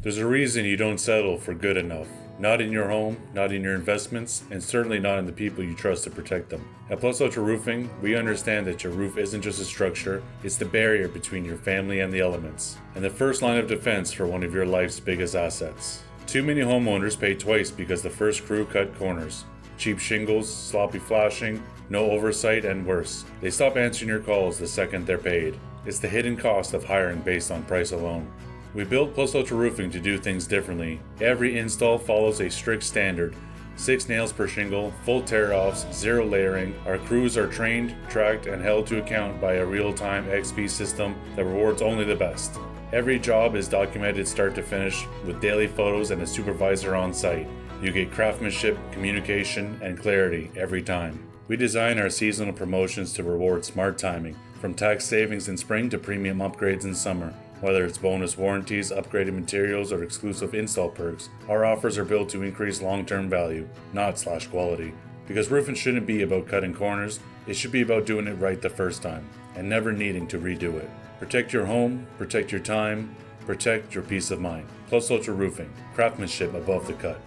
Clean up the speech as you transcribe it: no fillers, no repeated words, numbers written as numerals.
There's a reason you don't settle for good enough. Not in your home, not in your investments, and certainly not in the people you trust to protect them. At Plus Ultra Roofing, we understand that your roof isn't just a structure, it's the barrier between your family and the elements, and the first line of defense for one of your life's biggest assets. Too many homeowners pay twice because the first crew cut corners. Cheap shingles, sloppy flashing, no oversight, and worse. They stop answering your calls the second they're paid. It's the hidden cost of hiring based on price alone. We built Plus Ultra Roofing to do things differently. Every install follows a strict standard. 6 nails per shingle, full tear-offs, 0 layering. Our crews are trained, tracked, and held to account by a real-time XP system that rewards only the best. Every job is documented start to finish with daily photos and a supervisor on site. You get craftsmanship, communication, and clarity every time. We design our seasonal promotions to reward smart timing, from tax savings in spring to premium upgrades in summer. Whether it's bonus warranties, upgraded materials, or exclusive install perks, our offers are built to increase long-term value, not slash quality. Because roofing shouldn't be about cutting corners, it should be about doing it right the first time, and never needing to redo it. Protect your home, protect your time, protect your peace of mind. Plus Ultra Roofing, craftsmanship above the cut.